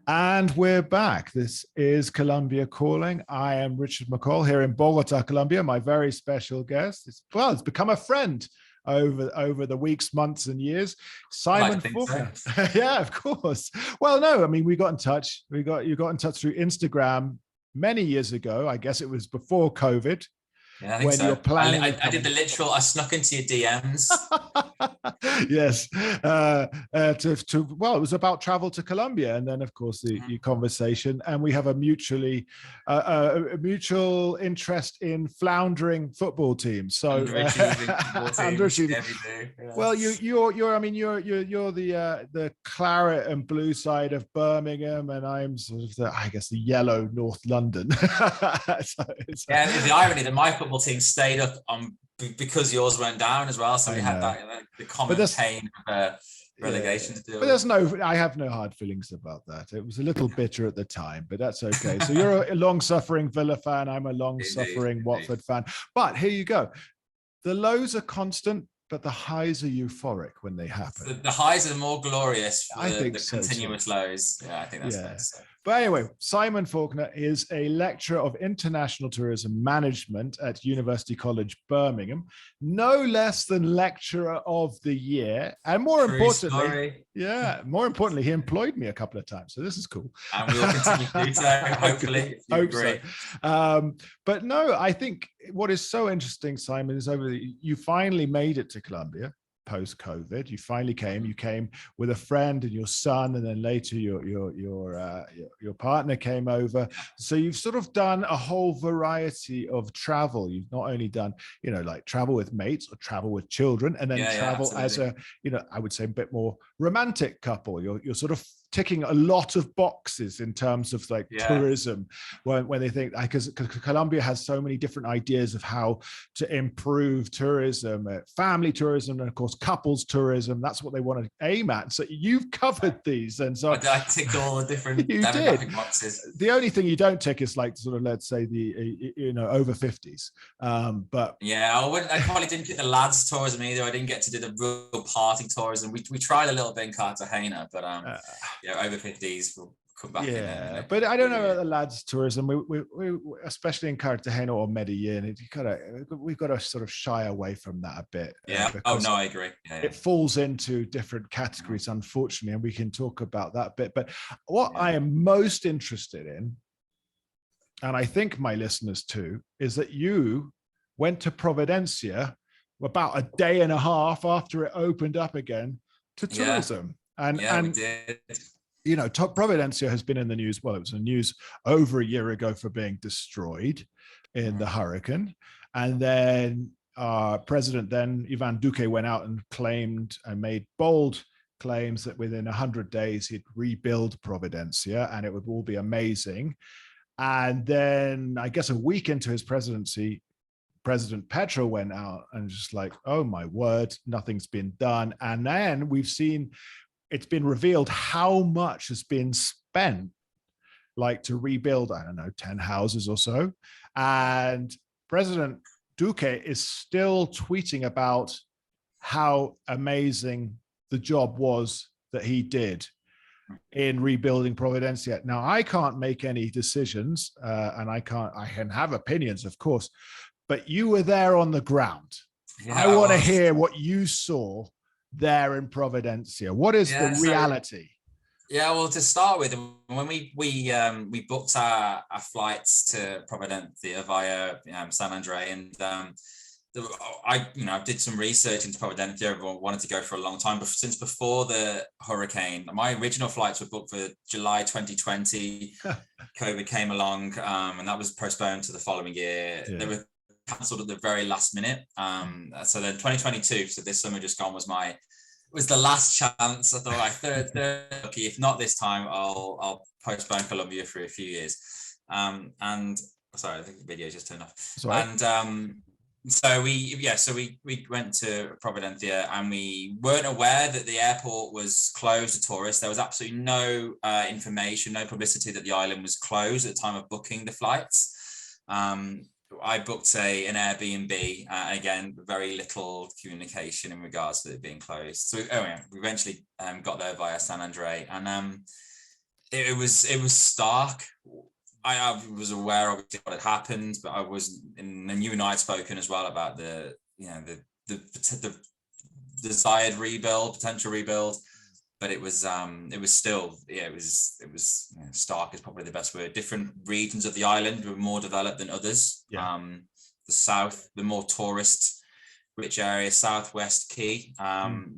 And we're back. This is Colombia Calling. I am Richard McColl here in Bogota, Colombia. My very special guest. It's become a friend over the weeks, months, and years. Simon Faulkner. So. Yeah, of course. Well, no, I mean, we got in touch. You got in touch through Instagram many years ago. I guess it was before COVID. Yeah, I think so. You're planning I did the literal. I snuck into your DMs. Yes. Well, it was about travel to Colombia, and then of course the conversation, and we have a mutual interest in floundering football teams. So underachieving every day. Yes. Well, you're the claret and blue side of Birmingham, and I'm sort of the yellow North London. Yeah, the irony that my football team stayed up because yours went down as well, so we had that the common pain of relegation to deal with. I have no hard feelings about that. It was a little bitter at the time, but that's okay. So you're a long-suffering Villa fan, I'm a long-suffering Watford fan. But here you go. The lows are constant, but the highs are euphoric when they happen. The highs are more glorious for the continuous lows. Yeah, I think that's fair. But anyway, Simon Faulkner is a lecturer of international tourism management at University College Birmingham, no less than lecturer of the year. And more importantly, he employed me a couple of times. So this is cool. And we will continue to do so, hopefully. Hope so. But no, I think what is so interesting, Simon, is you finally made it to Colombia. Post-COVID, you finally came. You came with a friend and your son, and then later your partner came over. So you've sort of done a whole variety of travel. You've not only done, like travel with mates or travel with children, and then travel as a, I would say a bit more romantic couple. You're sort of ticking a lot of boxes in terms of tourism when they think, because Colombia has so many different ideas of how to improve tourism, family tourism, and of course couples tourism. That's what they want to aim at. So you've covered these, and so I ticked all the different demographic boxes. The only thing you don't tick is let's say the over 50s. But I probably didn't get the lads tourism either. I didn't get to do the real party tourism. We tried a little bit in Cartagena, but over 50s will come back in. But I don't know about the lads tourism. We especially in Cartagena or Medellin, we've got to sort of shy away from that a bit. I agree. It falls into different categories, unfortunately, and we can talk about that bit. But what I am most interested in, and I think my listeners too, is that you went to Providencia about a day and a half after it opened up again to tourism. And we did. Providencia has been in the news. Well, it was in the news over a year ago for being destroyed in the hurricane. And then President Ivan Duque went out and claimed and made bold claims that within 100 days he'd rebuild Providencia and it would all be amazing. And then I guess a week into his presidency, President Petro went out and just like, oh my word, nothing's been done. And then it's been revealed how much has been spent, to rebuild, 10 houses or so. And President Duque is still tweeting about how amazing the job was that he did in rebuilding Providencia. Now, I can't make any decisions, and I can have opinions, of course, but you were there on the ground. I want to hear what you saw there in Providencia. What is the reality? Well, to start with, when we booked our flights to Providencia via San Andre, and I did some research into Providencia. Everyone wanted to go for a long time, but since before the hurricane, my original flights were booked for July 2020. COVID came along, and that was postponed to the following year. They were cancelled at the very last minute. So then 2022, so this summer just gone, was the last chance. I thought, third lucky, if not this time, I'll postpone Colombia for a few years. And sorry, I think the video just turned off. Sorry. And so we went to Providencia, and we weren't aware that the airport was closed to tourists. There was absolutely no information, no publicity that the island was closed at the time of booking the flights. I booked an Airbnb, again, very little communication in regards to it being closed. So we eventually got there via San Andre, and it was stark. I was aware obviously what had happened, but I wasn't. And you and I had spoken as well about the desired rebuild, potential rebuild. But it was still, it was stark is probably the best word. Different regions of the island were more developed than others. Yeah. The south, the more tourist rich area, Southwest Key,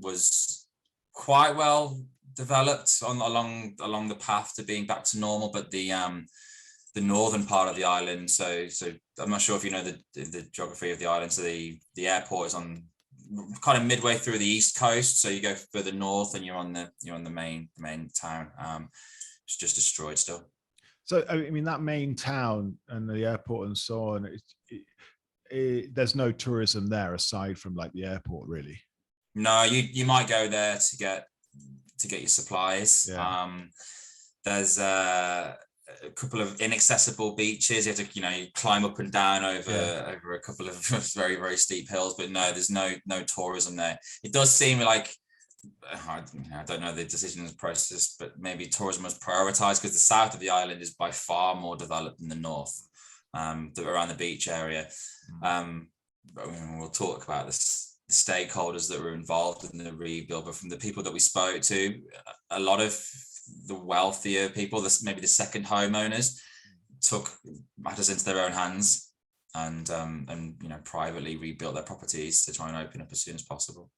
was quite well developed along the path to being back to normal. But the northern part of the island, so I'm not sure if you know the geography of the island. So the airport is on kind of midway through the east coast, so you go further north and you're on the main town. It's just destroyed still. So I mean, that main town and the airport and so on, there's no tourism there aside from like the airport, really. No, you might go there to get your supplies. Yeah. There's a couple of inaccessible beaches. You have to, you climb up and down over a couple of very, very steep hills, but no, there's no tourism there. It does seem like, I don't know the decision process, but maybe tourism was prioritized because the south of the island is by far more developed than the north, around the beach area. But we'll talk about this, the stakeholders that were involved in the rebuild, but from the people that we spoke to, a lot of the wealthier people, maybe the second homeowners, took matters into their own hands and privately rebuilt their properties to try and open up as soon as possible.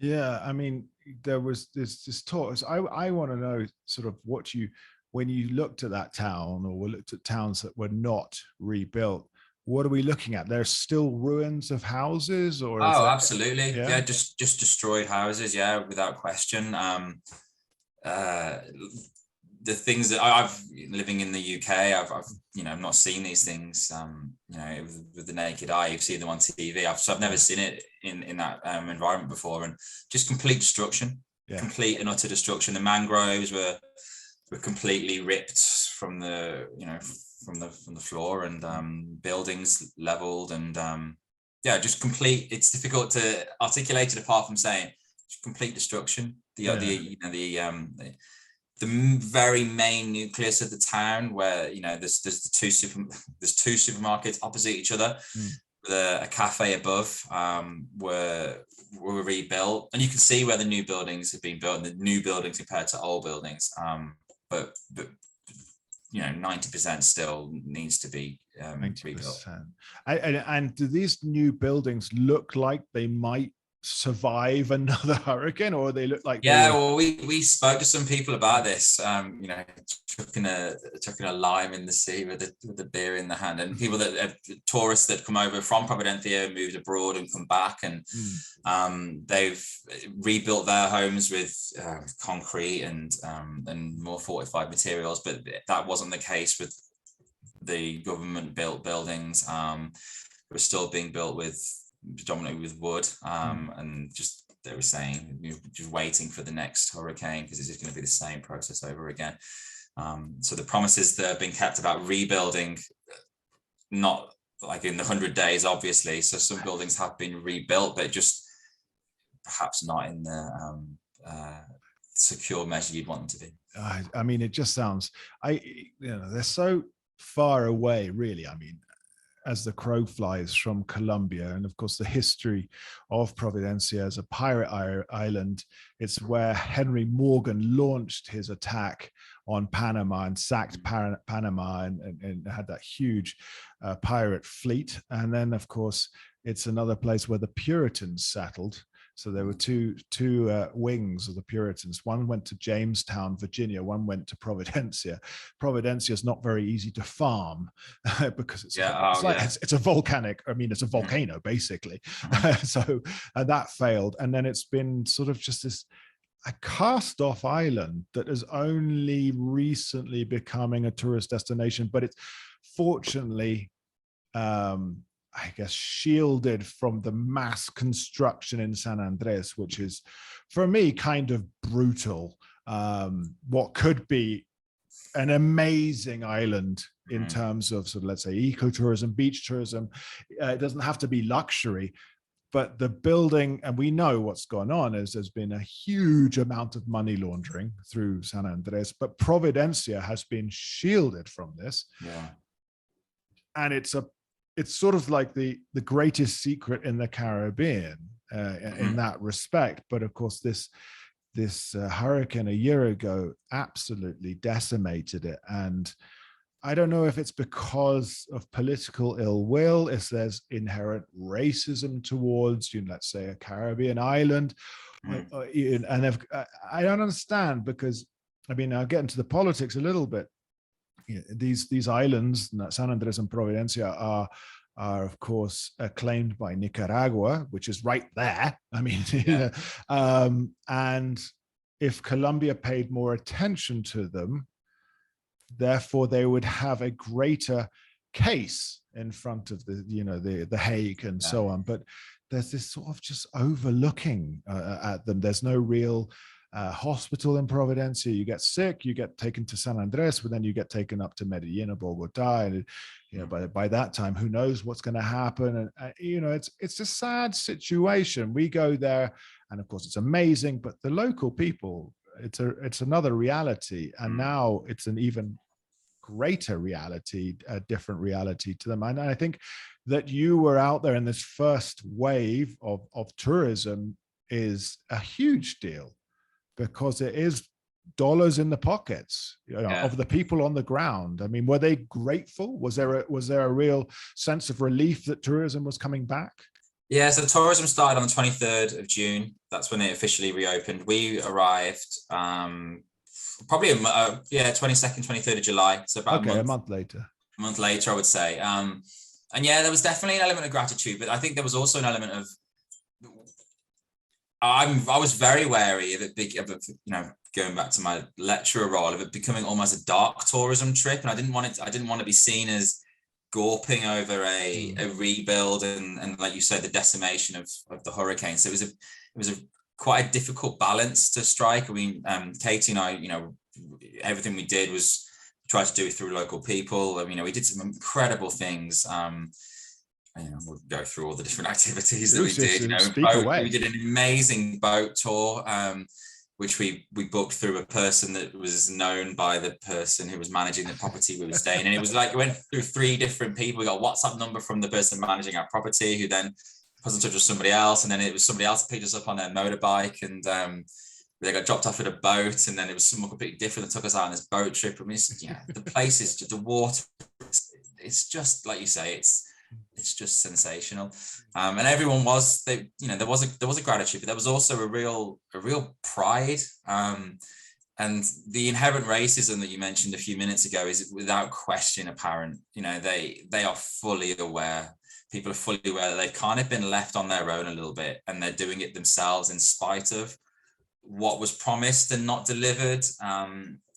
Yeah, I mean, there's this talk. I want to know sort of when you looked at that town or looked at towns that were not rebuilt, what are we looking at? There's still ruins of houses, or absolutely, yeah, just destroyed houses, yeah, without question. The things that I've living in the UK, I've not seen these things, with the naked eye. You've seen them on TV. I've never seen it in that environment before, and just complete destruction, complete and utter destruction. The mangroves were completely ripped from the floor, and buildings leveled, and just complete. It's difficult to articulate it apart from saying complete destruction. The very main nucleus of the town, where there's two supermarkets opposite each other, with a cafe above, were rebuilt, and you can see where the new buildings have been built, and the new buildings compared to old buildings. But 90% still needs to be rebuilt. And do these new buildings look like they might survive another hurricane, or they look like well, we spoke to some people about this, chucking a lime in the sea with the beer in the hand, and people tourists that come over from Providencia, moved abroad and come back, and they've rebuilt their homes with concrete and more fortified materials, but that wasn't the case with the government built buildings. They were still being built predominantly with wood, and just they were saying just waiting for the next hurricane, because it's just going to be the same process over again. So the promises that have been kept about rebuilding, not like in the 100 days, obviously. So some buildings have been rebuilt, but just perhaps not in the secure measure you'd want them to be. I mean, it just sounds, they're so far away, really. I mean, as the crow flies from Colombia, and of course the history of Providencia as a pirate island. It's where Henry Morgan launched his attack on Panama and sacked Panama and had that huge pirate fleet. And then of course it's another place where the Puritans settled. So there were two wings of the Puritans. One went to Jamestown, Virginia. One went to Providencia. Providencia is not very easy to farm because it's a volcanic. I mean, it's a volcano basically. So that failed, and then it's been sort of just a cast-off island that is only recently becoming a tourist destination. But it's fortunately, I guess, shielded from the mass construction in San Andres, which is, for me, kind of brutal. What could be an amazing island in terms of, sort of, let's say, ecotourism, beach tourism. It doesn't have to be luxury. but the building, and we know what's gone on, is there's been a huge amount of money laundering through San Andres, but Providencia has been shielded from this. Yeah. And it's sort of like the greatest secret in the Caribbean in that respect. But of course, this hurricane a year ago absolutely decimated it. And I don't know if it's because of political ill will, if there's inherent racism towards, let's say, a Caribbean island. And I don't understand, because, I mean, I'll get into the politics a little bit. These islands, San Andres and Providencia, are of course claimed by Nicaragua, which is right there. I mean, and if Colombia paid more attention to them, therefore they would have a greater case in front of the Hague and so on. But there's this sort of just overlooking at them. There's no real hospital in Providencia. You get sick, you get taken to San Andres, but then you get taken up to Medellin or Bogota, and by that time, who knows what's going to happen? And it's a sad situation. We go there, and of course it's amazing, but the local people, it's another reality, and now it's an even greater reality, a different reality to them. And I think that you were out there in this first wave of tourism is a huge deal, because it is dollars in the pockets of the people on the ground. I mean, were they grateful? Was there a real sense of relief that tourism was coming back? Yeah, so tourism started on the 23rd of June. That's when it officially reopened. We arrived probably 22nd, 23rd of July. So about a month later. A month later, I would say. And yeah, there was definitely an element of gratitude, but I think there was also an element of, I was very wary of it, going back to my lecturer role, of it becoming almost a dark tourism trip. And I didn't want to be seen as gawping over a rebuild and like you said, the decimation of the hurricane. So it was a quite a difficult balance to strike. I mean, Katie and I, everything we did was try to do it through local people. We did some incredible things. We'll go through all the different activities that we did. We did an amazing boat tour, which we booked through a person that was known by the person who was managing the property we were staying in. It was like, we went through 3 different people. We got a WhatsApp number from the person managing our property, who then put us in touch with somebody else. And then it was somebody else that picked us up on their motorbike, and they got dropped off at a boat. And then it was someone completely different that took us out on this boat trip. I mean, the place is just, the water, it's just, like you say, it's just sensational. And everyone was, there was a gratitude, but there was also a real pride. And the inherent racism that you mentioned a few minutes ago is without question apparent. They are fully aware. People are fully aware that they've kind of been left on their own a little bit, and they're doing it themselves in spite of what was promised and not delivered.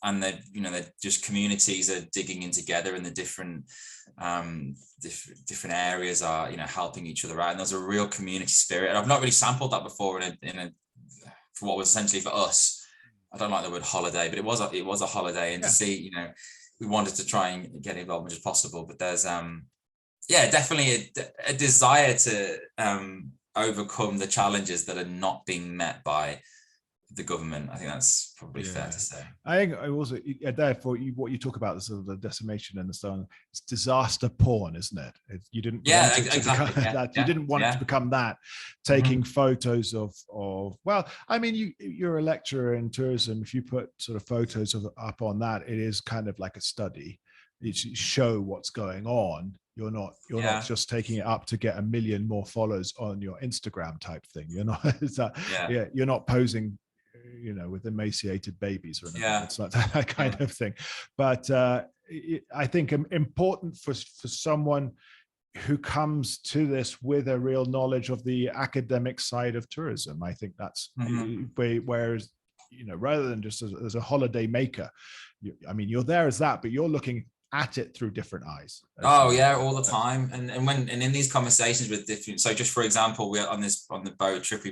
And they're just, communities are digging in together, and the different areas are helping each other out, and there's a real community spirit. And I've not really sampled that before for what was essentially, for us, I don't like the word holiday, but it was a holiday, and to see, we wanted to try and get involved as much as possible. But there's definitely a desire to overcome the challenges that are not being met by the government. I think that's probably fair to say. I think I also, therefore, what you talk about, the sort of the decimation and the so on, it's disaster porn, isn't it? You didn't want it to become that. You didn't want it to become that, taking photos of. Well, I mean, you're a lecturer in tourism. If you put sort of photos up on that, it is kind of like a study. You show what's going on. You're not just taking it up to get 1 million more followers on your Instagram type thing. You're not. You're not posing, with emaciated babies or anything. It's not that kind of thing. But I think important for someone who comes to this with a real knowledge of the academic side of tourism. I think that's whereas, rather than just as a holiday maker, you're there as that, but you're looking at it through different eyes. All the time. And in these conversations with different, so just for example, we're on the boat trip,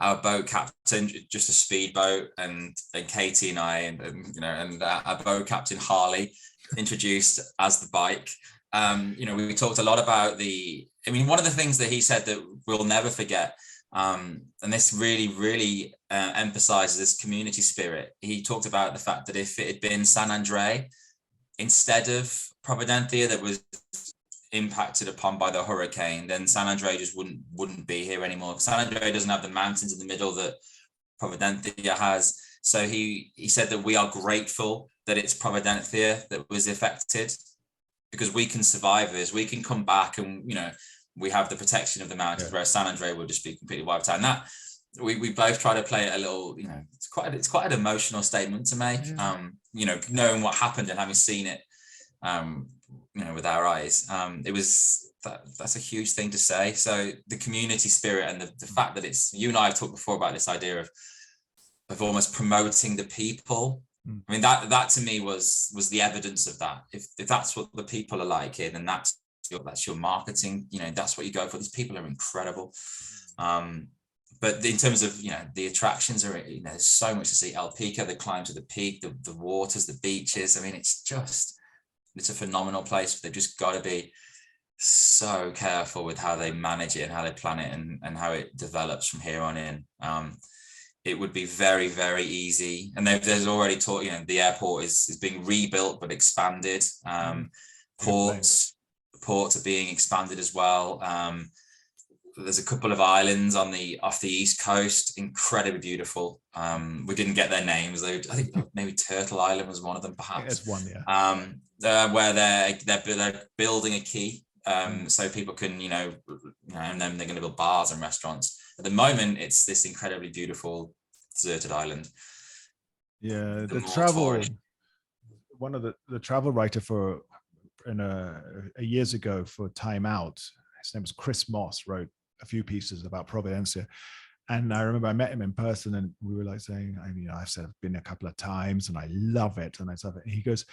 our boat captain, just a speedboat, and Katie and I, and our boat captain Harley, introduced as the bike. We talked a lot about one of the things that he said that we'll never forget, and this really, really emphasizes this community spirit. He talked about the fact that if it had been San Andrés instead of Providencia that was impacted upon by the hurricane, then San Andrés just wouldn't be here anymore. San Andrés doesn't have the mountains in the middle that Providencia has. So he said that we are grateful that it's Providencia that was affected, because we can survive this, we can come back, and we have the protection of the mountains, whereas San Andrés will just be completely wiped out. And that we both try to play it a little, it's quite an emotional statement to make. Knowing what happened and having seen it, with our eyes, that's a huge thing to say. So the community spirit and the fact that it's, you and I have talked before about this idea of almost promoting the people. I mean, that to me was the evidence of that. If that's what the people are like here, then that's your marketing. That's what you go for. These people are incredible. But in terms of the attractions are, there's so much to see. El Pico, the climb to the peak, the waters, the beaches. I mean, it's a phenomenal place. But they've just got to be so careful with how they manage it and how they plan it and how it develops from here on in. It would be very, very easy. And there's already talk, the airport is being rebuilt, but expanded. Ports are being expanded as well. There's a couple of islands off the East Coast, incredibly beautiful. We didn't get their names. I think maybe Turtle Island was one of them, perhaps. It's one, yeah. Where they're building a quay, so people can, and then they're going to build bars and restaurants. At the moment, it's this incredibly beautiful deserted island. Yeah, the travel. One of the travel writer for years ago for Time Out, his name was Chris Moss, wrote a few pieces about Providencia. And I remember I met him in person and we were like saying, I've said I've been a couple of times and I love it. And he goes,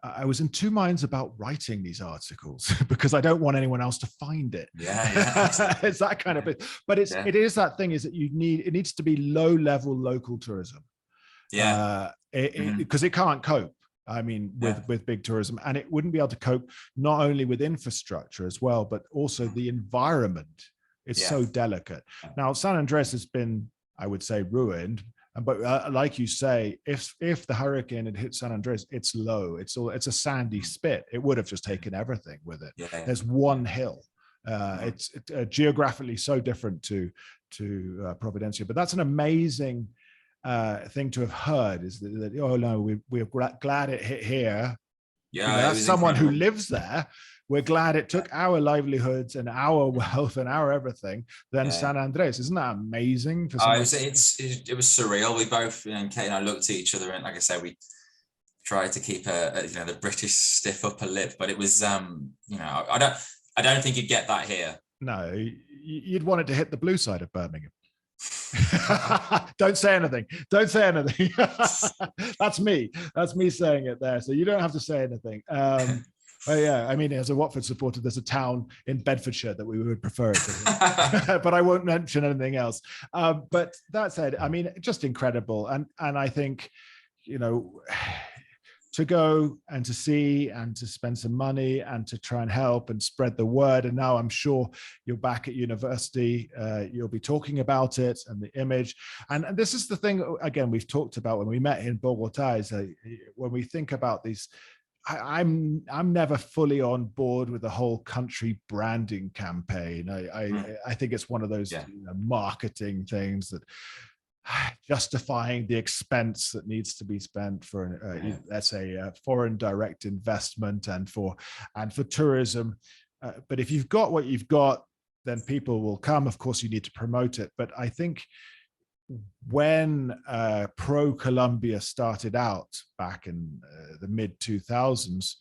I was in two minds about writing these articles because I don't want anyone else to find it. Yeah. It's that kind of it. But it is that thing is that it needs to be low level local tourism. Yeah. Because it can't cope. I mean, with big tourism, and it wouldn't be able to cope not only with infrastructure as well, but also the environment. It's so delicate. Now, San Andrés has been, I would say, ruined. But like you say, if the hurricane had hit San Andrés, it's low. It's a sandy spit. It would have just taken everything with it. Yeah. There's one hill. It's geographically so different to Providencia. But that's an amazing thing to have heard. Is that oh no, we're glad it hit here. Yeah, that's someone who lives there. We're glad it took our livelihoods and our wealth and our everything than San Andrés. Isn't that amazing? It was surreal. We both, Kate and I, looked at each other, and like I said, we tried to keep the British stiff upper lip, but it was I don't think you'd get that here. No, you'd want it to hit the blue side of Birmingham. Don't say anything. That's me saying it there, so you don't have to say anything. But yeah, I mean, as a Watford supporter, there's a town in Bedfordshire that we would prefer it to, but I won't mention anything else. But that said, I mean, just incredible. And I think, to go and to see and to spend some money and to try and help and spread the word. And now I'm sure you're back at university, you'll be talking about it and the image. And this is the thing, again, we've talked about when we met in Bogota, is when we think about these, I'm never fully on board with the whole country branding campaign. I think it's one of those marketing things that justifying the expense that needs to be spent for let's say foreign direct investment and for tourism. But if you've got what you've got, then people will come. Of course, you need to promote it. But I think when Pro Colombia started out back in the mid 2000s,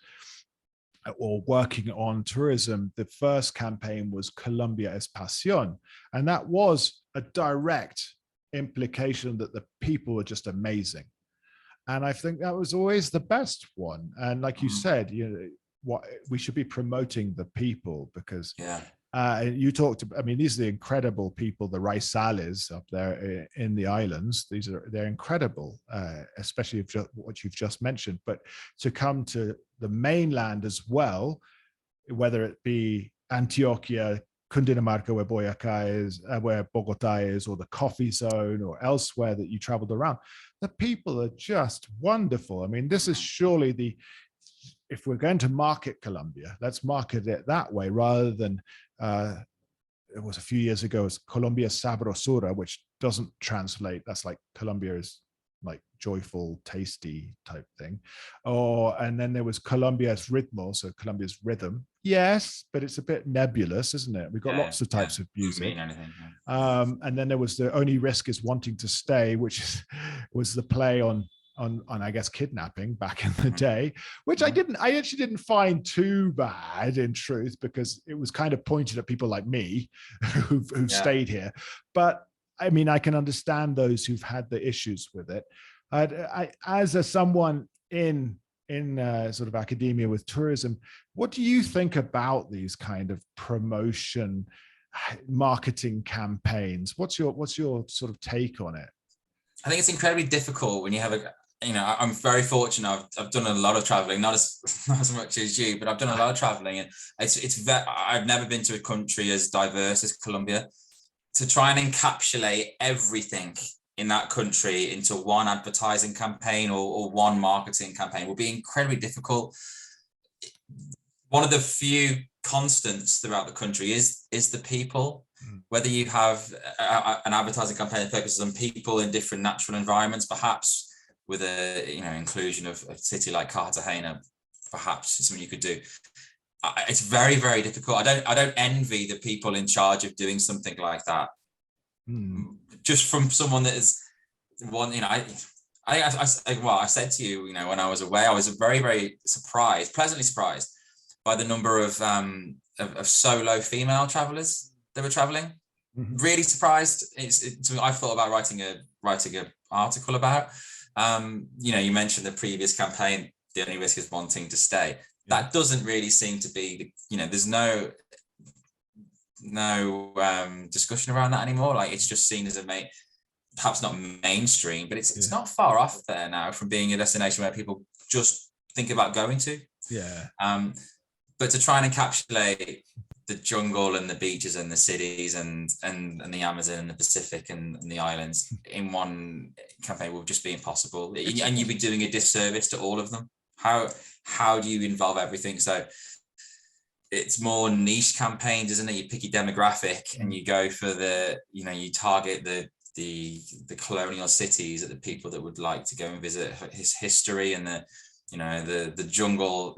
or working on tourism, the first campaign was Colombia es Pasión, and that was a direct implication that the people were just amazing. And I think that was always the best one. And like you said, what we should be promoting the people, because You talked about, I mean, these are the incredible people, the Raizales up there in the islands. They're incredible, especially if what you've just mentioned. But to come to the mainland as well, whether it be Antioquia, Cundinamarca, where Boyacá is, where Bogotá is, or the coffee zone, or elsewhere that you traveled around, the people are just wonderful. I mean, this is surely if we're going to market Colombia, let's market it that way rather than it was a few years ago as Colombia Sabrosura, which doesn't translate. That's like Colombia is like joyful, tasty type thing. And then there was Colombia's ritmo, so Colombia's rhythm. Yes, but it's a bit nebulous, isn't it? We've got lots of types of music. And then there was the only risk is wanting to stay, which was the play on I guess kidnapping back in the day, which I actually didn't find too bad in truth, because it was kind of pointed at people like me who've stayed here. But I mean, I can understand those who've had the issues with it. As someone in sort of academia with tourism, what do you think about these kind of promotion marketing campaigns? What's your sort of take on it? I think it's incredibly difficult when you have I'm very fortunate. I've done a lot of traveling, not as much as you, but I've done a lot of traveling, and I've never been to a country as diverse as Colombia. To try and encapsulate everything in that country into one advertising campaign or one marketing campaign will be incredibly difficult. One of the few constants throughout the country is the people. Whether you have an advertising campaign that focuses on people in different natural environments, perhaps with inclusion of a city like Cartagena, perhaps is something you could do. It's very, very difficult. I don't envy the people in charge of doing something like that. Just from someone that is one, I said to you, when I was away, I was very, very pleasantly surprised by the number of solo female travelers that were traveling. Really surprised. I thought about writing an article about. You mentioned the previous campaign, the only risk is wanting to stay. That doesn't really seem to be there's no discussion around that anymore. Like, it's just seen as perhaps not mainstream, but it's not far off there now from being a destination where people just think about going to. But to try and encapsulate the jungle and the beaches and the cities and the Amazon and the Pacific and the islands in one campaign will just be impossible. And you'd be doing a disservice to all of them. How do you involve everything? So it's more niche campaigns, isn't it? You pick your demographic and you go for you target the colonial cities at the people that would like to go and visit his history, and the jungle,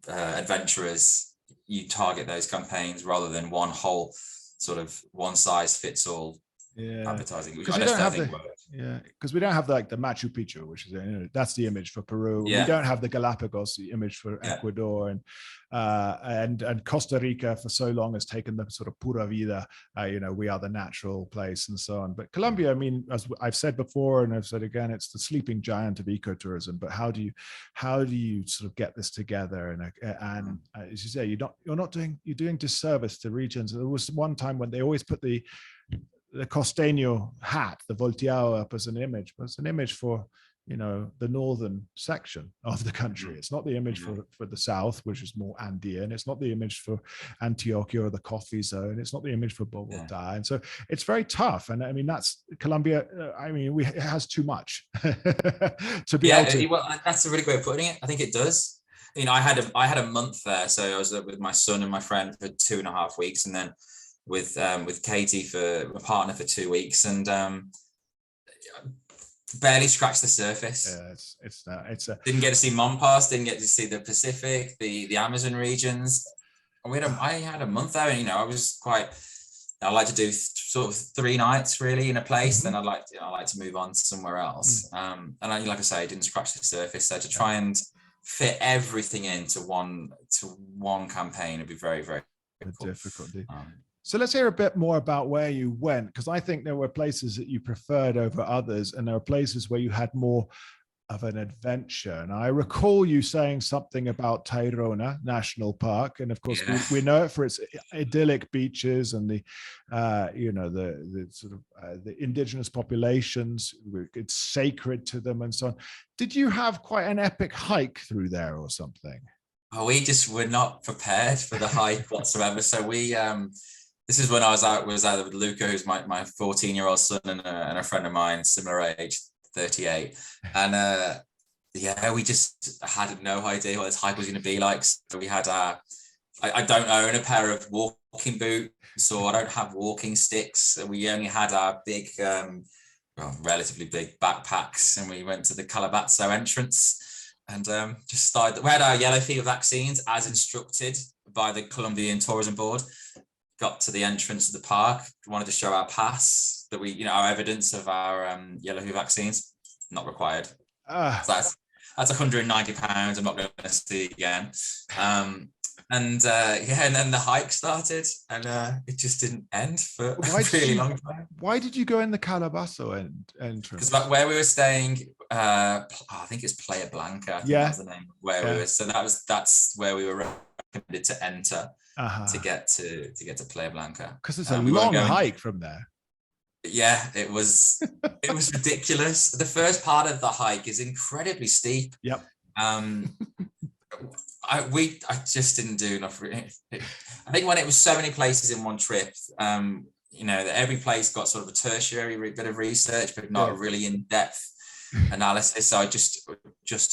adventurers. You target those campaigns rather than one whole sort of one size fits all advertising, which I just don't think works. Because we don't have the Machu Picchu, which is that's the image for Peru. We don't have the Galapagos, the image for Ecuador, and Costa Rica for so long has taken the sort of pura vida, we are the natural place and so on. But Colombia, I mean, as I've said before and I've said again, it's the sleeping giant of ecotourism. But how do you sort of get this together? And as you say, you're doing disservice to regions. There was one time when they always put the costeño hat, the volteado, up as an image, but it's an image for the northern section of the country. It's not the image for the south, which is more Andean. It's not the image for Antioquia or the coffee zone. It's not the image for Bogotá. And so it's very tough. And I mean, that's Colombia. It has too much to be able to. Well, that's a really great way of putting it. I think it does. I had a month there, so I was with my son and my friend for 2.5 weeks, and then with Katie, for my partner, for 2 weeks, and barely scratched the surface. Didn't get to see Monpas, didn't get to see the Pacific, the Amazon regions. I had a month there, and I was I like to do sort of 3 nights really in a place, then I like to move on to somewhere else. And like I say, I didn't scratch the surface. So to try and fit everything into one campaign would be very, very difficult. So let's hear a bit more about where you went, because I think there were places that you preferred over others, and there are places where you had more of an adventure. And I recall you saying something about Tayrona National Park. And of course, we know it for its idyllic beaches and the, the sort of the indigenous populations. It's sacred to them and so on. Did you have quite an epic hike through there or something? Oh, we just were not prepared for the hike whatsoever. So we, this is when I was out with Luca, who's my 14-year-old son, and a friend of mine, similar age, 38. And we just had no idea what this hike was going to be like. So we had I don't own a pair of walking boots, so I don't have walking sticks. We only had our big, relatively big backpacks, and we went to the Calabazzo entrance and just started. We had our yellow fever vaccines as instructed by the Colombian Tourism Board. Got to the entrance of the park, wanted to show our pass that we, our evidence of our yellow fever vaccines, not required. So that's £190. I'm not going to see again. And then the hike started, and it just didn't end for a really long time. Why did you go in the Calabazzo entrance? Because where we were staying, I think it's Playa Blanca. I think that was the name where we were. So that's where we were recommended to enter to get to Playa Blanca. Because it's a long hike from there. Yeah, it was ridiculous. The first part of the hike is incredibly steep. Yep. I just didn't do enough. I think when it was so many places in one trip, every place got sort of a tertiary bit of research, but not a really in-depth analysis. So I just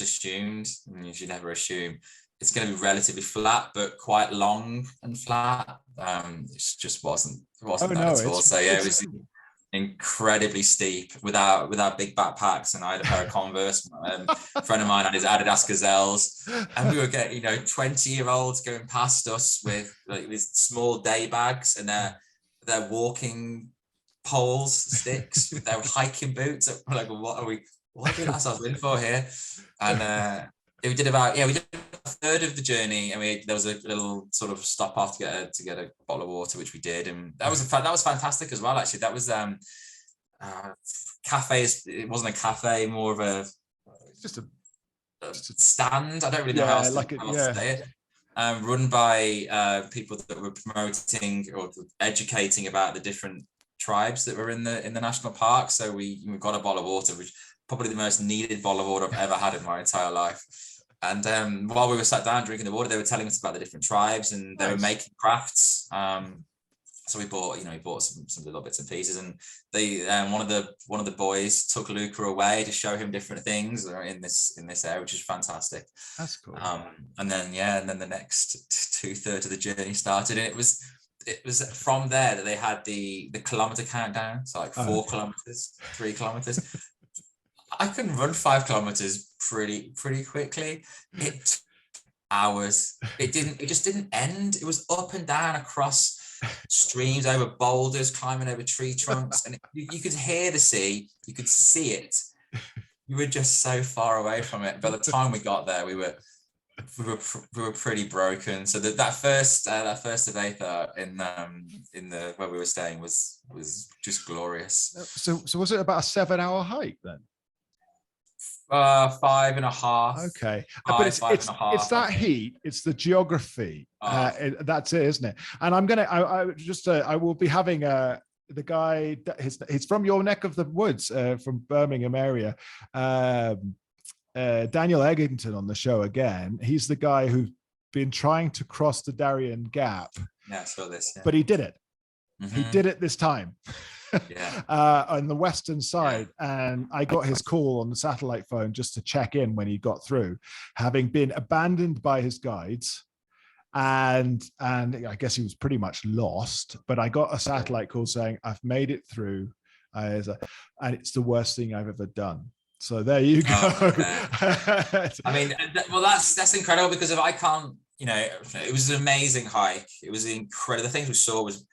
assumed, and you should never assume, it's going to be relatively flat, but quite long and flat. It just wasn't that at all. So it was incredibly steep with our big backpacks, and I had a pair of Converse. A friend of mine had his Adidas Gazelles, and we were getting 20-year-olds going past us with these small day bags and their walking poles, sticks, with their hiking boots. We're like, what are we doing ourselves in for here? And we did a third of the journey, and there was a little sort of stop off to get a bottle of water, which we did, and that was fantastic as well. Actually, that was cafes. It wasn't a cafe, more of a stand. I don't really know how else to say it. Run by people that were promoting or educating about the different tribes that were in the national park. So we got a bottle of water, which probably the most needed bottle of water I've ever had in my entire life. And while we were sat down drinking the water, they were telling us about the different tribes, and they were making crafts. So we bought some little bits and pieces, and they one of the boys took Luca away to show him different things in this area, which is fantastic. That's cool. And then the next 2/3 of the journey started, and it was from there that they had the kilometer countdown. So 4 kilometers, 3 kilometers. I can run 5 kilometers pretty quickly. It took hours. It just didn't end. It was up and down across streams, over boulders, climbing over tree trunks, and you could hear the sea. You could see it. We were just so far away from it. By the time we got there, we were pretty broken. So that first Aveta in the where we were staying was just glorious. So was it about a 7-hour hike then? 5.5. Okay, but it's that heat, it's the geography. That's it, isn't it? And I will be having the guy. He's from your neck of the woods, from Birmingham area. Daniel Eggington on the show again. He's the guy who's been trying to cross the Darien Gap. Yeah, I saw this. Yeah. But he did it. Mm-hmm. He did it this time. On the western side, and I got his call on the satellite phone just to check in when he got through, having been abandoned by his guides, and I guess he was pretty much lost. But I got a satellite call saying, "I've made it through," and it's the worst thing I've ever done. So there you go. I mean, that's incredible, because if I can't, it was an amazing hike. It was incredible. The things we saw was,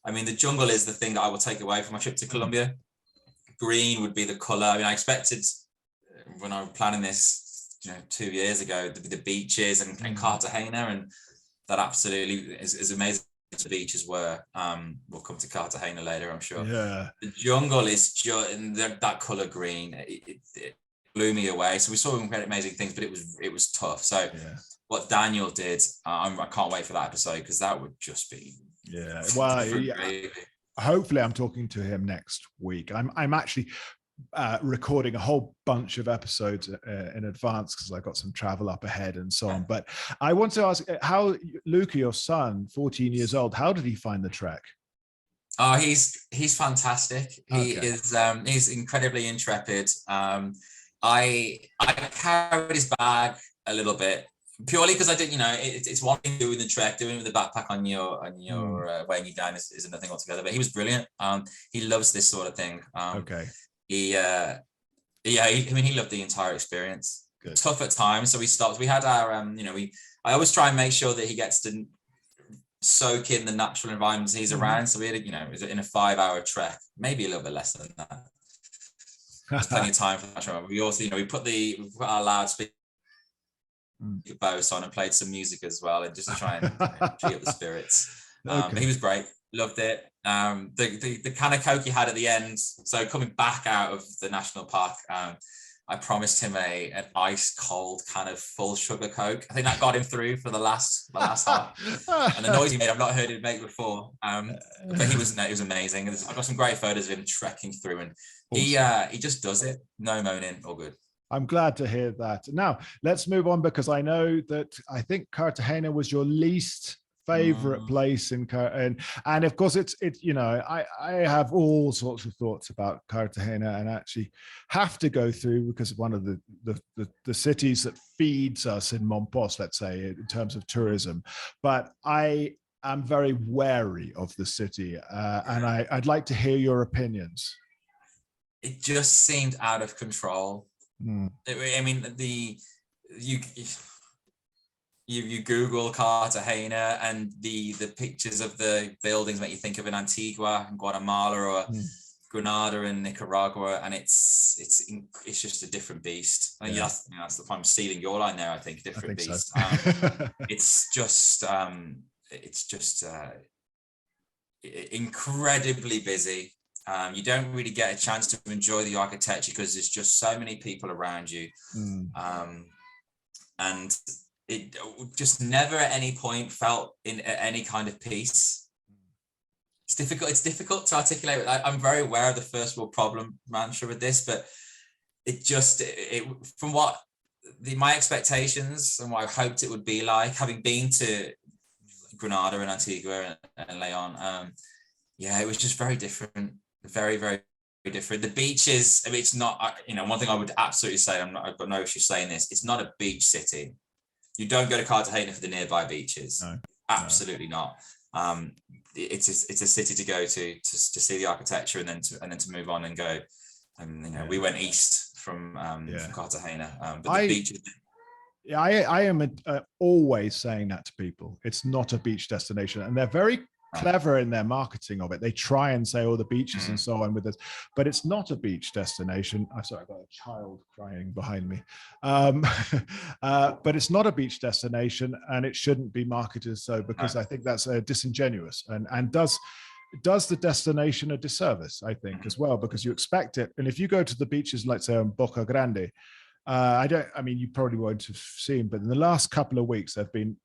the jungle is the thing that I will take away from my trip to Colombia. Green would be the color. I expected, when I was planning this, 2 years ago, the beaches and Cartagena, and that absolutely is amazing. The beaches were. We'll come to Cartagena later, I'm sure. Yeah. The jungle is just that color green. It blew me away. So we saw amazing things, but it was tough. So what Daniel did, I can't wait for that episode, because that would just be well, hopefully I'm talking to him next week. I'm actually recording a whole bunch of episodes in advance, because I've got some travel up ahead and so on. But I want to ask, how Luca, your son, 14 years old, how did he find the trek? Oh, he's fantastic. He is he's incredibly intrepid. I carried his bag a little bit, purely because I did, it's one thing doing the trek, doing it with the backpack on your weighing you down is another thing altogether. But he was brilliant. He loves this sort of thing. He loved the entire experience. Good. Tough at times, so we stopped. We had our I always try and make sure that he gets to soak in the natural environments he's around. So we had, it was in a 5-hour trek, maybe a little bit less than that. There's plenty of time for that. We also, we put our loudspeaker Bose on and played some music as well, and just to try and cheer up the spirits. He was great, loved it. The can of Coke he had at the end. So coming back out of the national park, I promised him an ice cold can of full sugar Coke. I think that got him through for the last half. And the noise he made, I've not heard him make before. But he was amazing. I've got some great photos of him trekking through, and awesome. He just does it. No moaning, all good. I'm glad to hear that. Now let's move on, because I know that I think Cartagena was your least favorite place and of course it's I have all sorts of thoughts about Cartagena, and actually have to go through, because one of the cities that feeds us in Montpos, let's say, in terms of tourism. But I am very wary of the city, and I'd like to hear your opinions. It just seemed out of control. I mean, you Google Cartagena, and the pictures of the buildings make you think of an Antigua and Guatemala, or Grenada and Nicaragua, and it's just a different beast. I mean, that's the point. I'm stealing your line there. I think different beast. So. It's just incredibly busy. You don't really get a chance to enjoy the architecture because there's just so many people around you, and it just never at any point felt in any kind of peace. It's difficult to articulate. I'm very aware of the first world problem mantra with this, but from what my expectations and what I hoped it would be like, having been to Grenada and Antigua and Leon, it was just very different. Very, very different. The beaches, I mean, it's not, one thing I would absolutely say, I've got no issue saying this, it's not a beach city. You don't go to Cartagena for the nearby beaches. No, absolutely not. It's a city to go to see the architecture, and then to move on and go. And we went east from Cartagena, but the beaches. I am always saying that to people. It's not a beach destination, and they're very clever in their marketing of it. They try and say, the beaches and so on with this, but it's not a beach destination. I'm sorry, I've got a child crying behind me. But it's not a beach destination, and it shouldn't be marketed so, because I think that's disingenuous and does the destination a disservice, I think, as well, because you expect it. And if you go to the beaches, let's say in Boca Grande, you probably won't have seen, but in the last couple of weeks, there've been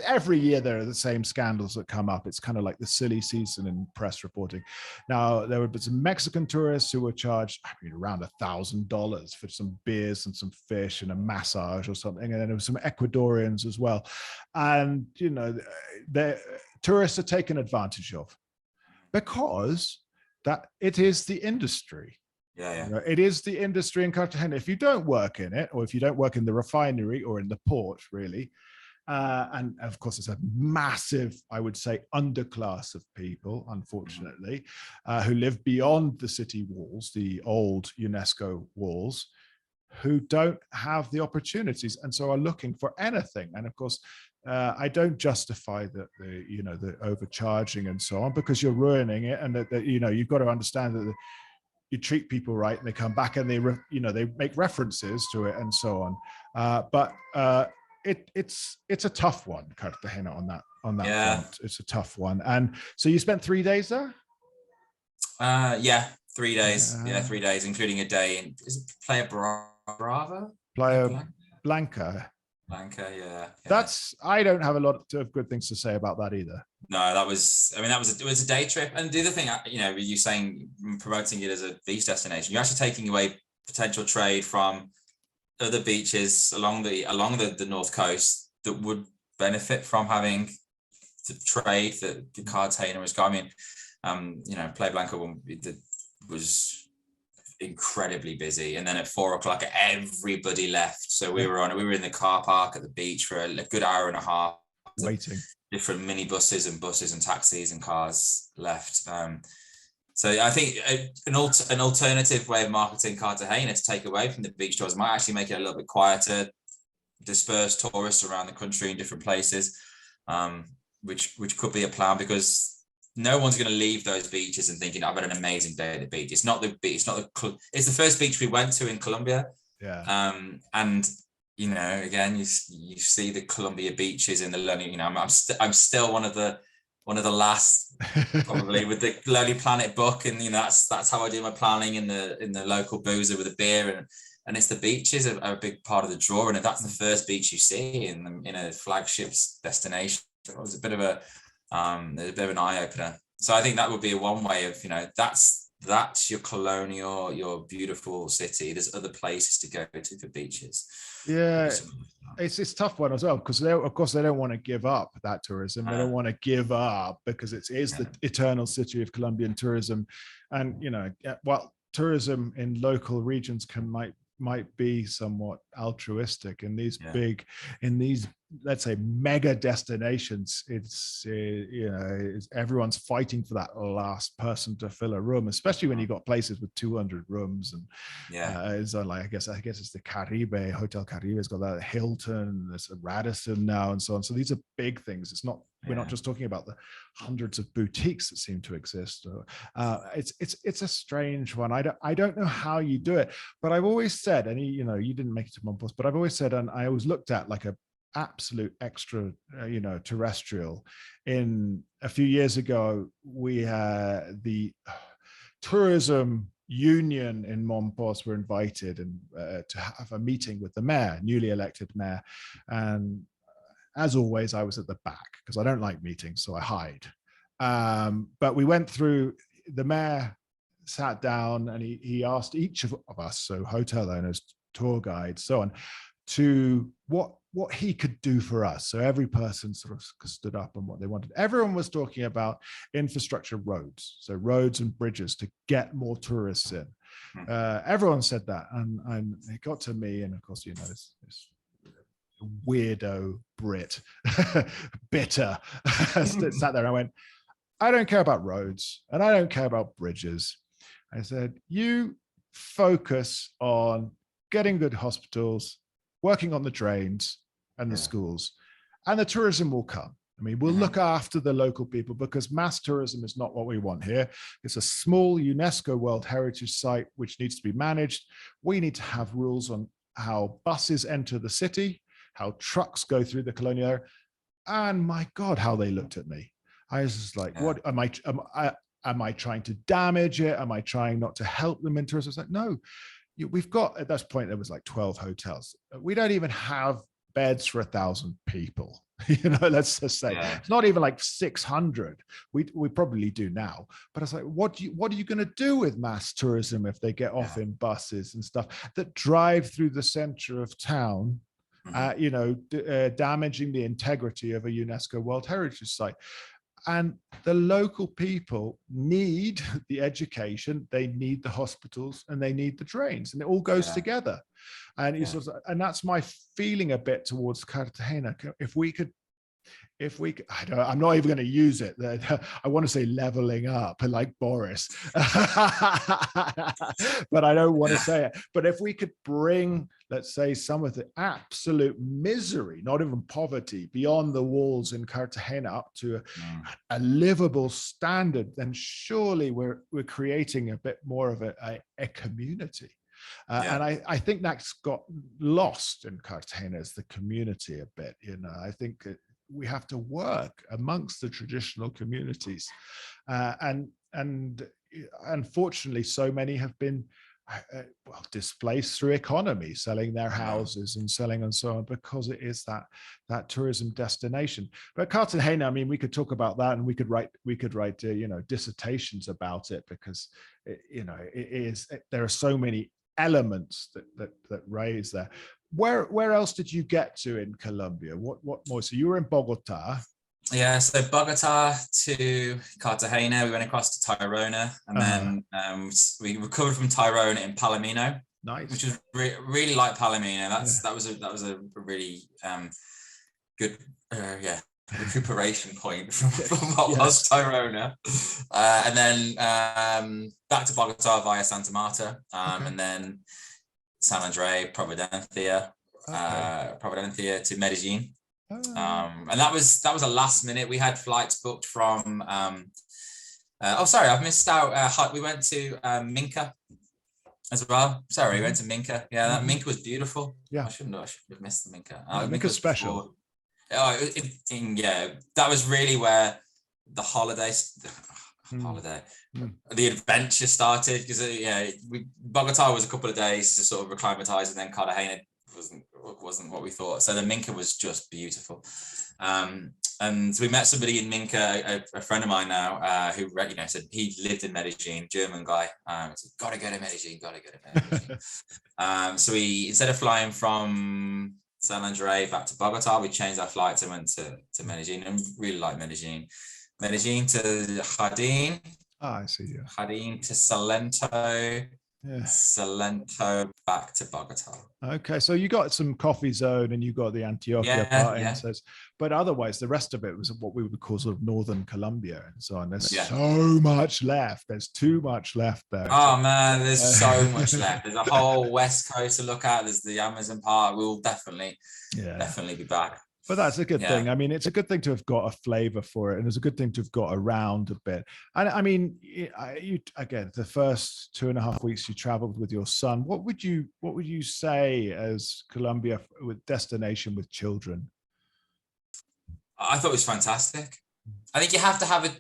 every year there are the same scandals that come up. It's kind of like the silly season in press reporting. Now, there were some Mexican tourists who were charged around $1,000 for some beers and some fish and a massage or something. And then there were some Ecuadorians as well. And, the tourists are taken advantage of, because that it is the industry. It is the industry in Cartagena. If you don't work in it, or if you don't work in the refinery or in the port, really, and of course, it's a massive, I would say, underclass of people, unfortunately, who live beyond the city walls, the old UNESCO walls, who don't have the opportunities, and so are looking for anything. And of course, I don't justify the overcharging and so on, because you're ruining it, and that you've got to understand that you treat people right, and they come back and they make references to it and so on. But it's a tough one, Cartagena, on that front. It's a tough one. And so you spent 3 days there? 3 days. 3 days, including a day in Playa Brava, Brava? Playa Blanca. Blanca, yeah. That's, I don't have a lot of good things to say about that either. No, that was, I mean, it was a day trip. And the other thing, you know, you saying promoting it as a beach destination, you're actually taking away potential trade from other beaches along the north coast that would benefit from having the trade that the Cartagena was going. I mean, you know, Playa Blanca was incredibly busy, and then at 4 o'clock everybody left, so we were in the car park at the beach for a good hour and a half waiting. Different mini buses and taxis and cars left. So I think an alternative way of marketing Cartagena to take away from the beach tours might actually make it a little bit quieter, disperse tourists around the country in different places, which could be a plan, because no one's going to leave those beaches and thinking, I've had an amazing day at the beach. It's not the beach. It's the first beach we went to in Colombia. Yeah. And you know, again, you see the Colombia beaches in the Lonely. You know, I'm still one of the last, probably, with the Lonely Planet book, and you know, that's how I do my planning in the local boozer with a beer, and it's the beaches are a big part of the draw. And if that's the first beach you see in a flagship destination, it was a bit of an eye-opener. So I think that would be one way of, you know, that's your colonial, your beautiful city. There's other places to go to for beaches. Yeah, it's a tough one as well, because of course they don't want to give up that tourism. They don't want to give up, because it is the eternal city of Colombian tourism. And, you know, well, tourism in local regions might be somewhat altruistic. In these let's say mega destinations, it's you know, everyone's fighting for that last person to fill a room, especially when you got places with 200 rooms. And it's like, I guess it's the Caribe, Hotel Caribe has got that, Hilton, there's a Radisson now, and so on. So these are big things. It's not, we're not just talking about the hundreds of boutiques that seem to exist. It's a strange one. I don't know how you do it, but I've always said, and you know, you didn't make it to Montpos, but I've always said, and I always looked at like a absolute extra, you know, terrestrial. In a few years ago, we had the tourism union in Montpos were invited and to have a meeting with the mayor, newly elected mayor. And as always, I was at the back because I don't like meetings, so I hide. But we went through, the mayor sat down and he asked each of us, so hotel owners, tour guides, so on, to what he could do for us. So every person sort of stood up on what they wanted. Everyone was talking about infrastructure, roads, so roads and bridges to get more tourists in. Everyone said that, and it got to me, and of course, you know, this weirdo Brit, bitter, sat there. I went, I don't care about roads and I don't care about bridges. I said, you focus on getting good hospitals, working on the drains and the schools, and the tourism will come. I mean, we'll look after the local people, because mass tourism is not what we want here. It's a small UNESCO World Heritage Site which needs to be managed. We need to have rules on how buses enter the city, how trucks go through the colonial area. And my God, how they looked at me. I was just like, what am I trying to damage it? Am I trying not to help them in tourism? It's like, no. We've got, at this point, there was like 12 hotels. We don't even have beds for 1,000 people. You know, let's just say it's not even like 600. We probably do now. But it's like, what are you going to do with mass tourism if they get off in buses and stuff that drive through the center of town? You know, damaging the integrity of a UNESCO World Heritage Site. And the local people need the education, they need the hospitals, and they need the drains, and it all goes together. And you sort of, and that's my feeling a bit towards Cartagena. I'm not even going to use it. I want to say leveling up, like Boris, but I don't want to say it. But if we could bring, let's say, some of the absolute misery, not even poverty, beyond the walls in Cartagena up to a livable standard, then surely we're creating a bit more of a community. And I think that's got lost in Cartagena, as the community a bit. You know, I think we have to work amongst the traditional communities, and unfortunately, so many have been well, displaced through economy, selling their houses and selling and so on, because it is that tourism destination. But Cartagena, I mean, we could talk about that, and we could write dissertations about it, because there are so many elements that raise there. Where else did you get to in Colombia? What more? So you were in Bogota. Yeah, so Bogota to Cartagena, we went across to Tirona, and then we recovered from Tirona in Palomino. Nice. Which was really like Palomino. That was a really good recuperation point from what was Tirona, and then back to Bogota via Santa Marta, and then San Andre, Providencia to Medellin. And that was a last minute. We had flights booked from I've missed out. We went to Minca as well. Sorry, we went to Minca. Yeah, that Minca was beautiful. Yeah, I should have missed the Minca. Minca's special. That was really where the the adventure started, because Bogota was a couple of days to sort of acclimatize, and then Cartagena wasn't what we thought. So the Minca was just beautiful, and we met somebody in Minca, a friend of mine now, who said he lived in Medellin, German guy. Said, gotta go to Medellin. So we, instead of flying from San Andre back to Bogota, we changed our flights and went to Medellin, and really like Medellin to Jardín. I see. Yeah. Jardín to Salento. Yeah. Salento back to Bogota. Okay, so you got some coffee zone, and you got the Antioquia part. Yeah. But otherwise, the rest of it was what we would call sort of northern Colombia and so on. There's so much left. There's too much left there. Oh man, there's so much left. There's a whole west coast to look at. There's the Amazon part. We'll definitely be back. But that's a good thing. I mean, it's a good thing to have got a flavor for it, and it's a good thing to have got around a bit. And I mean, again, the first 2.5 weeks you traveled with your son, what would you say as Colombia with destination with children? I thought it was fantastic. I think you have to have it.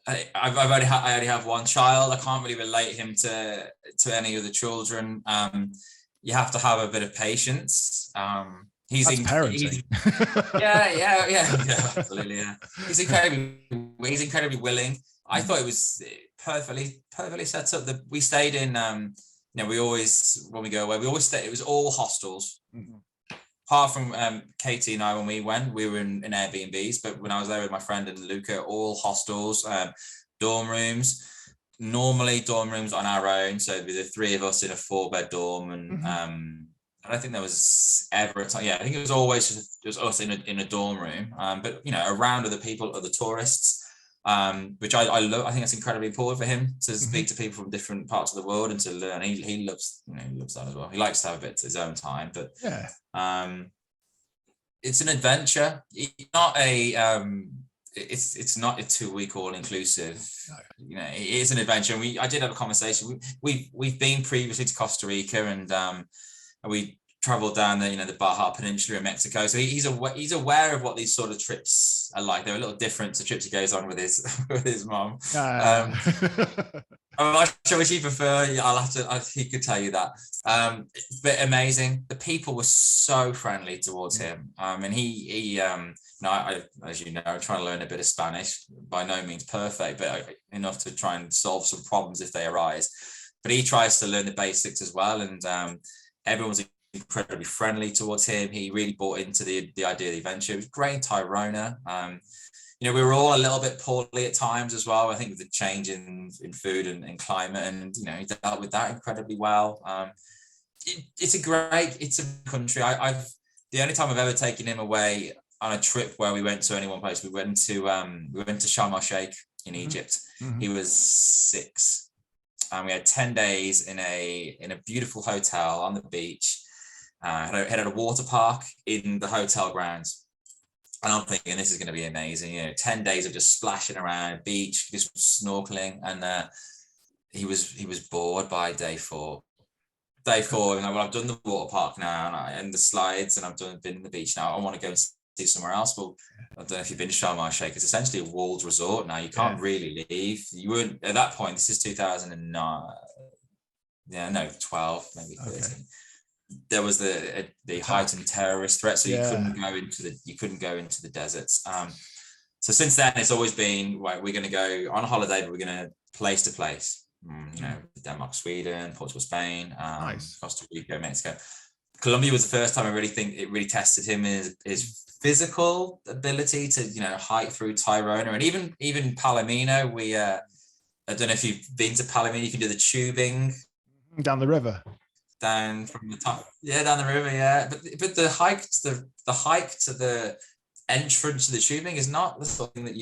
I already have one child. I can't really relate him to any of the children. You have to have a bit of patience. He's parenting. Absolutely. Yeah. He's incredibly willing. I thought it was perfectly set up. We stayed in. We always, when we go away, we always stay. It was all hostels. Mm-hmm. Apart from Katie and I, when we went, we were in Airbnbs. But when I was there with my friend and Luca, all hostels, dorm rooms. Normally, dorm rooms on our own. So it'd be the three of us in a 4-bed dorm, and I don't think there was ever a time. Yeah, I think it was always just us in a dorm room. But around other people, other tourists, which I love. I think it's incredibly important for him to speak to people from different parts of the world and to learn. He loves that as well. He likes to have a bit to his own time, but it's an adventure. It's not a 2-week all inclusive. No. It is an adventure. And I did have a conversation. We've been previously to Costa Rica, and we traveled down the Baja Peninsula in Mexico. So he's aware of what these sort of trips are like. They're a little different to trips he goes on with his mom. I'm not sure which he prefer. He could tell you that. But amazing. The people were so friendly towards him. And he as you know, I'm trying to learn a bit of Spanish. By no means perfect, but enough to try and solve some problems if they arise. But he tries to learn the basics as well. And everyone was incredibly friendly towards him. He really bought into the idea of the adventure. It was great in Tirona. We were all a little bit poorly at times as well. I think with the change in food and climate, and he dealt with that incredibly well. It's a country. The only time I've ever taken him away on a trip where we went to any one place, we went to Sharm el Sheikh in Egypt. Mm-hmm. He was 6. And we had 10 days in a beautiful hotel on the beach. Had a water park in the hotel grounds. And I'm thinking, this is going to be amazing. 10 days of just splashing around the beach, just snorkeling. And he was bored by day 4. Day 4, I've done the water park now and the slides, and been in the beach now. I want to go and see somewhere else. Well, I don't know if you've been to Sharm el Sheikh. It's essentially a walled resort now. You can't really leave. You weren't at that point. This is 2009. yeah, no, 12, maybe 13. Okay. There was the heightened terrorist threat, so you couldn't go into the deserts. So since then, it's always been, right, we're going to go on a holiday, but we're going to place to place. Denmark, Sweden, Portugal, Spain, Nice. Costa Rica, Mexico. Colombia was the first time I really think it really tested him his physical ability to, hike through Tirona, and even Palomino. I don't know if you've been to Palomino. You can do the tubing down the river, down from the top. Yeah, down the river. Yeah, but the hike to the entrance to the tubing is not the sort of thing that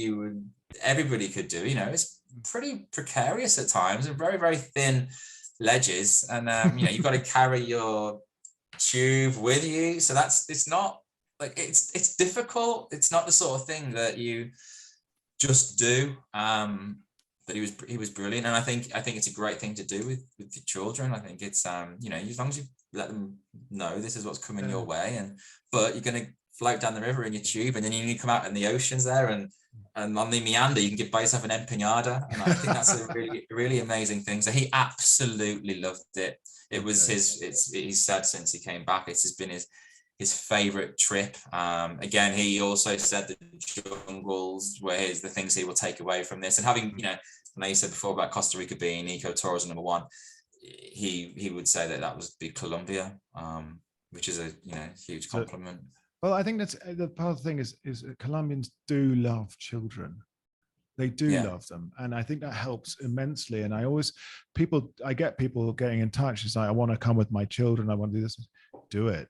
everybody could do. It's pretty precarious at times and very, very thin ledges, and you've got to carry your tube with you. So it's not like it's difficult. It's not the sort of thing that you just do. But he was brilliant, and I think it's a great thing to do with the children. I think it's as long as you let them know this is what's coming your way, but you're going to float down the river in your tube, and then you come out in the oceans there, and on the meander you can buy yourself an empanada, and I think that's a really, really amazing thing. So he absolutely loved it. It was he said since he came back, it's been his favorite trip. Again, he also said the jungles were the things he will take away from this, and having I know you said before about Costa Rica being ecotourism number one, he would say that would be Colombia, which is a huge compliment. Well, I think that's the part of the thing is Colombians do love children. They do love them. And I think that helps immensely. And I get people getting in touch. It's like, I want to come with my children. I want to do this. Do it.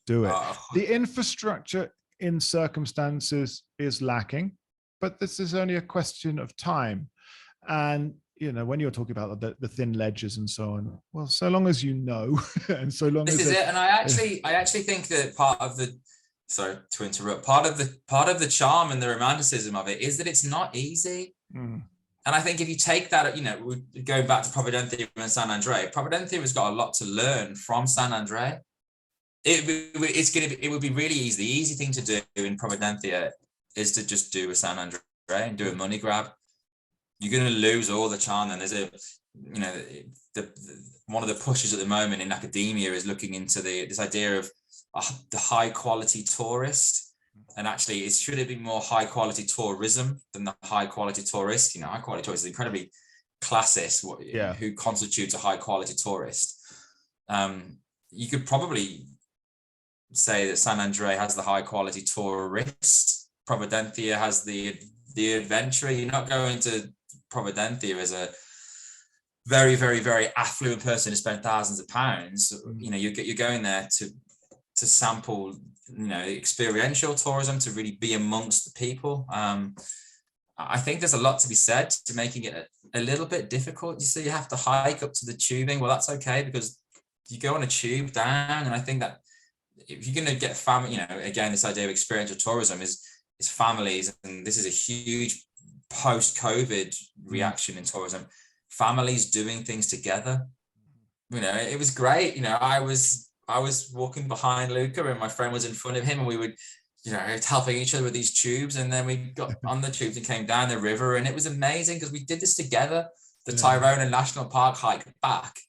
The infrastructure in circumstances is lacking, but this is only a question of time. And when you're talking about the thin ledges and so on, well, so long as and so long this as is it. And I actually think that part of the charm and the romanticism of it is that it's not easy. And I think if you take that, going back to Providencia and San Andrés, Providencia has got a lot to learn from San Andrés. It would be really easy. The easy thing to do in Providencia is to just do a San Andrés and do a money grab. You're going to lose all the charm. And there's one of the pushes at the moment in academia is looking into this idea of the high quality tourist, and actually it should have been more high quality tourism than the high quality tourist. High quality tourist is incredibly classist. Who constitutes a high quality tourist? You could probably say that San Andrés has the high quality tourist. Providencia has the adventurer. You're not going to Providencia as a very, very, very affluent person who spent thousands of pounds. You're going there to sample, experiential tourism, to really be amongst the people. I think there's a lot to be said to making it a little bit difficult. You see, you have to hike up to the tubing. Well, that's okay, because you go on a tube down, and I think that if you're going to get family, again, this idea of experiential tourism is families, and this is a huge post-COVID reaction in tourism. Families doing things together. It was great. I was walking behind Luca, and my friend was in front of him, and we would, helping each other with these tubes. And then we got on the tubes and came down the river, and it was amazing because we did this together. The Tirona National Park hike back,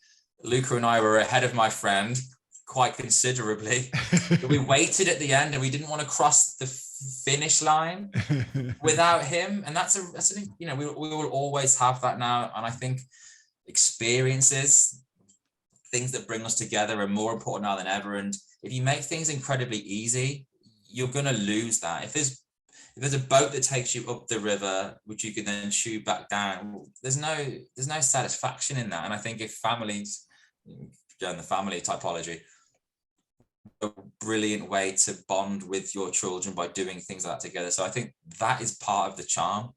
Luca and I were ahead of my friend quite considerably. We waited at the end, and we didn't want to cross the finish line without him. And that's a thing, we will always have that now. And I think experiences, things that bring us together, are more important now than ever. And if you make things incredibly easy, you're going to lose that. If there's a boat that takes you up the river, which you can then tube back down, there's no satisfaction in that. And I think if families, the family typology, a brilliant way to bond with your children by doing things like that together. So I think that is part of the charm,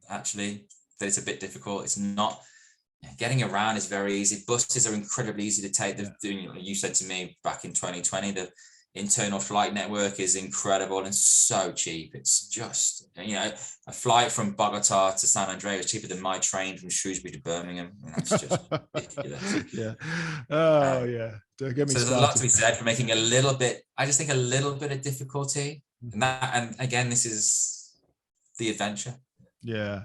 actually, that it's a bit difficult. It's not, getting around is very easy. Buses are incredibly easy to take. You said to me back in 2020, the internal flight network is incredible and so cheap. It's just, a flight from Bogota to San Andrés is cheaper than my train from Shrewsbury to Birmingham. That's just ridiculous. Don't get me started. There's a lot to be said for making a little bit of difficulty. And again, this is the adventure. Yeah.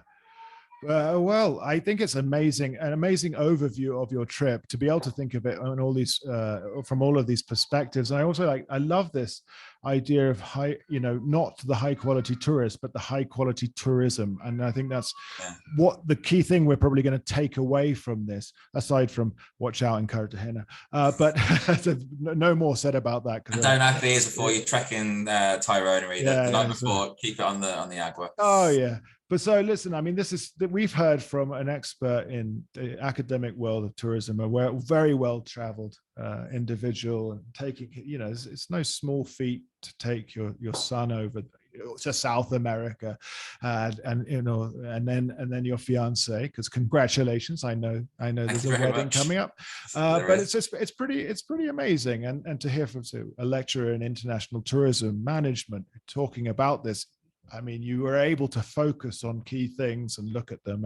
Well, I think it's amazing, an amazing overview of your trip to be able to think of it on all these from all of these perspectives. And I also I love this idea of not the high quality tourist, but the high quality tourism. And I think that's what the key thing we're probably going to take away from this, aside from watch out in Cartagena. But no more said about that. And don't have beers before you trek in Tyrone the night before. Keep it on the Agua. Oh yeah. But so listen, I mean, this is that we've heard from an expert in the academic world of tourism, a very well-traveled individual, and taking, it's no small feat to take your son over to South America, and then your fiance, because congratulations, I know there's a wedding coming up, but it's pretty amazing, and to hear from a lecturer in international tourism management talking about this. I mean, you were able to focus on key things and look at them.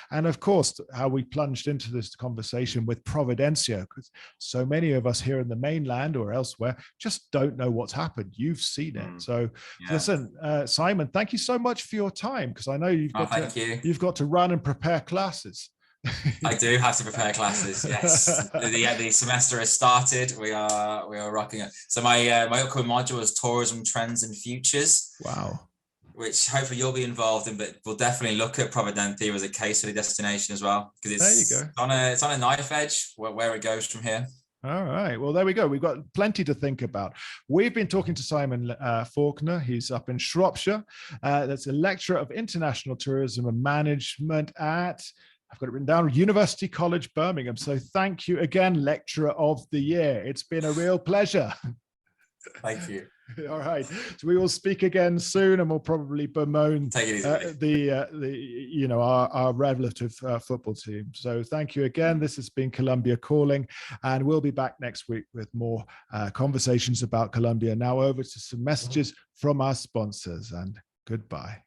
And of course, how we plunged into this conversation with Providencia, because so many of us here in the mainland or elsewhere just don't know what's happened. You've seen it. So listen, Simon, thank you so much for your time, because I know you've got to run and prepare classes. I do have to prepare classes. Yes, the semester has started. We are rocking it. So my upcoming module is tourism trends and futures. Wow. Which hopefully you'll be involved in, but we'll definitely look at Providencia as a case study destination as well, because it's on a knife edge where it goes from here. All right. Well, there we go. We've got plenty to think about. We've been talking to Simon Faulkner. He's up in Shropshire. That's a lecturer of international tourism and management at, I've got it written down, University College Birmingham. So thank you again, Lecturer of the Year. It's been a real pleasure. Thank you. All right. So we will speak again soon, and we'll probably bemoan our relative football team. So thank you again. This has been Colombia Calling, and we'll be back next week with more conversations about Colombia. Now over to some messages from our sponsors, and goodbye.